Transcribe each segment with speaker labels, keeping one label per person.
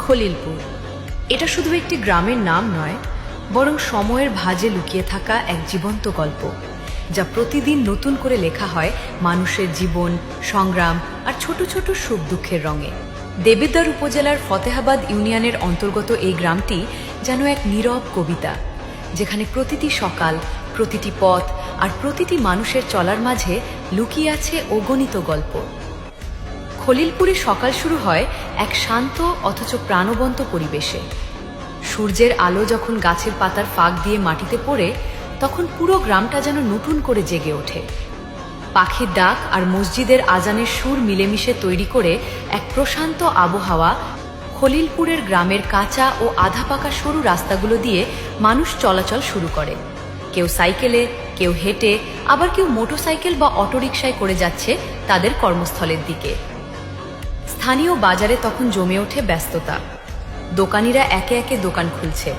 Speaker 1: খলিলপুর। এটা শুধু একটি গ্রামের নাম নয়, বরং সময়ের ভাঁজে লুকিয়ে থাকা এক জীবন্ত গল্প, যা প্রতিদিন নতুন করে লেখা হয় মানুষের জীবন, সংগ্রাম আর ছোট ছোট সুখ দুঃখের রঙে। দেবিদ্বার উপজেলার ফতেহাবাদ ইউনিয়নের অন্তর্গত এই গ্রামটি যেন এক নীরব কবিতা, যেখানে প্রতিটি সকাল, প্রতিটি পথ আর প্রতিটি মানুষের চলার মাঝে লুকিয়ে আছে অগণিত গল্প। খলিলপুরে সকাল শুরু হয় এক শান্ত অথচ প্রাণবন্ত পরিবেশে। সূর্যের আলো যখন গাছের পাতার ফাঁক দিয়ে মাটিতে পড়ে, তখন পুরো গ্রামটা যেন নতুন করে জেগে ওঠে। পাখির ডাক আর মসজিদের আজানের সুর মিলেমিশে তৈরি করে এক প্রশান্ত আবহাওয়া। খলিলপুরের গ্রামের কাঁচা ও আধা পাকা সরু রাস্তাগুলো দিয়ে মানুষ চলাচল শুরু করে। কেউ সাইকেলে, কেউ হেঁটে, আবার কেউ মোটরসাইকেল বা অটোরিকশায় করে যাচ্ছে তাদের কর্মস্থলের দিকে। স্থানীয় বাজারে তখন জমে ওঠে ব্যস্ততা। দোকানিরা একে একে দোকান খুলছে,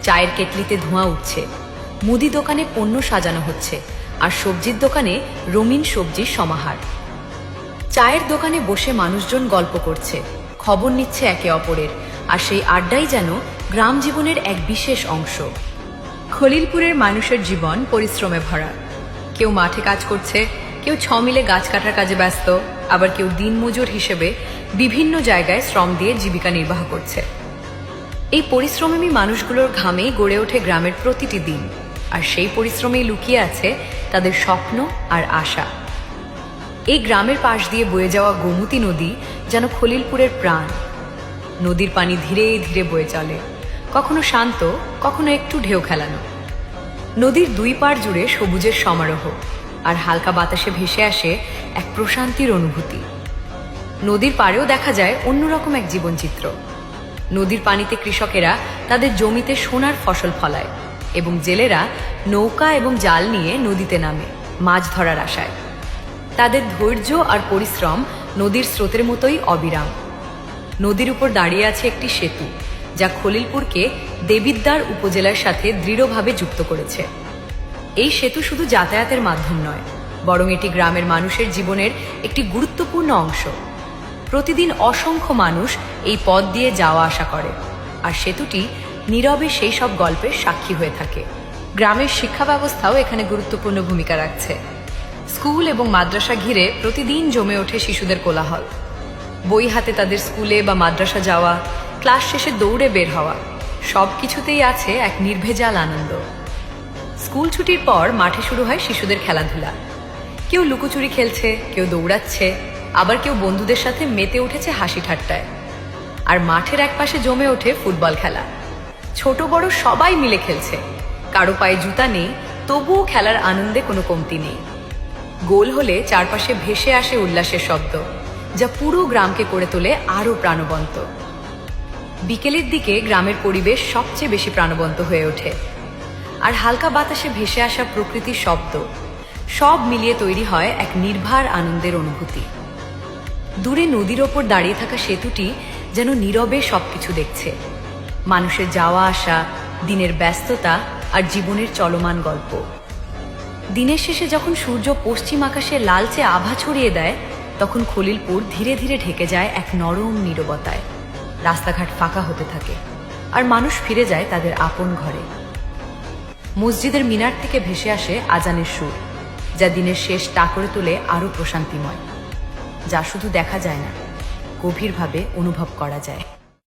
Speaker 1: চায়ের কেটলিতে ধোঁয়া উঠছে, মুদি দোকানে পণ্য সাজানো হচ্ছে, আর সবজির দোকানে রঙিন সবজির সমাহার। চায়ের দোকানে বসে মানুষজন গল্প করছে, খবর নিচ্ছে একে অপরের, আর সেই আড্ডাই যেন গ্রাম জীবনের এক বিশেষ অংশ। খলিলপুরের মানুষের জীবন পরিশ্রমে ভরা। কেউ মাঠে কাজ করছে, কেউ 6 মিলে গাছ কাটার কাজে ব্যস্ত, আবার কেউ দিনমজুর হিসেবে বিভিন্ন জায়গায় শ্রম দিয়ে জীবিকা নির্বাহ করছে। এই পরিশ্রমী মানুষগুলোর ঘামেই গড়ে ওঠে গ্রামের প্রতিটি দিন, আর সেই পরিশ্রমেই লুকিয়ে আছে তাদের স্বপ্ন আর আশা। এই গ্রামের পাশ দিয়ে বয়ে যাওয়া গোমতী নদী যেন খলিলপুরের প্রাণ। নদীর পানি ধীরে ধীরে বয়ে চলে, কখনো শান্ত, কখনো একটু ঢেউ খেলানো। নদীর দুই পাড় জুড়ে সবুজের সমারোহ, আর হালকা বাতাসে ভেসে আসে এক প্রশান্তির অনুভূতি। নদীর পাড়েও দেখা যায় অন্যরকম এক জীবনচিত্র। নদীর পানিতে কৃষকেরা তাদের জমিতে সোনার ফসল ফলায়, এবং জেলেরা নৌকা এবং জাল নিয়ে নদীতে নামে মাছ ধরার আশায়। তাদের ধৈর্য আর পরিশ্রম নদীর স্রোতের মতোই অবিরাম। নদীর উপর দাঁড়িয়ে আছে একটি সেতু, যা খলিলপুরকে দেবিদ্বার উপজেলার সাথে দৃঢ়ভাবে যুক্ত করেছে। এই সেতু শুধু যাতায়াতের মাধ্যম নয়, বরং এটি গ্রামের মানুষের জীবনের একটি গুরুত্বপূর্ণ অংশ। প্রতিদিন অসংখ্য মানুষ এই পথ দিয়ে যাওয়া আসা করে, আর সেতুটি নীরবে সেই সব গল্পের সাক্ষী হয়ে থাকে। গ্রামের শিক্ষা ব্যবস্থাও এখানে গুরুত্বপূর্ণ ভূমিকা রাখছে। স্কুল এবং মাদ্রাসা ঘিরে প্রতিদিন জমে ওঠে শিশুদের কোলাহল। বই হাতে তাদের স্কুলে বা মাদ্রাসা যাওয়া, ক্লাস শেষে দৌড়ে বের হওয়া, সব কিছুতেই আছে এক নির্ভেজাল আনন্দ। স্কুল ছুটির পর মাঠে শুরু হয় শিশুদের খেলাধুলা। কেউ লুকোচুরি খেলছে, কেউ দৌড়াচ্ছে, আবার কেউ বন্ধুদের সাথে মেতে উঠেছে হাসি ঠাট্টায়। আর মাঠের একপাশে জমে ওঠে ফুটবল খেলা। ছোট বড় সবাই মিলে খেলছে, কারো পায়ে জুতা নেই, তবুও খেলার আনন্দে কোনো কমতি নেই। গোল হলে চারপাশে ভেসে আসে উল্লাসের শব্দ, যা পুরো গ্রামকে করে তোলে আরও প্রাণবন্ত। বিকেলের দিকে গ্রামের পরিবেশ সবচেয়ে বেশি প্রাণবন্ত হয়ে ওঠে, আর হালকা বাতাসে ভেসে আসা প্রকৃতির শব্দ সব মিলিয়ে তৈরি হয় এক নির্ভার আনন্দের অনুভূতি। দূরে নদীর ওপর দাঁড়িয়ে থাকা সেতুটি যেন নীরবে সবকিছু দেখছে, মানুষের যাওয়া আসা, দিনের ব্যস্ততা আর জীবনের চলমান গল্প। দিনের শেষে যখন সূর্য পশ্চিম আকাশে লালচে আভা ছড়িয়ে দেয়, তখন খলিলপুর ধীরে ধীরে ঢেকে যায় এক নরম নীরবতায়। রাস্তাঘাট ফাঁকা হতে থাকে, আর মানুষ ফিরে যায় তাদের আপন ঘরে। মসজিদের মিনার থেকে ভেসে আসে আজানের সুর, যা দিনের শেষ টা করে তোলে আরও প্রশান্তিময়, যা শুধু দেখা যায় না, গভীরভাবে অনুভব করা যায়।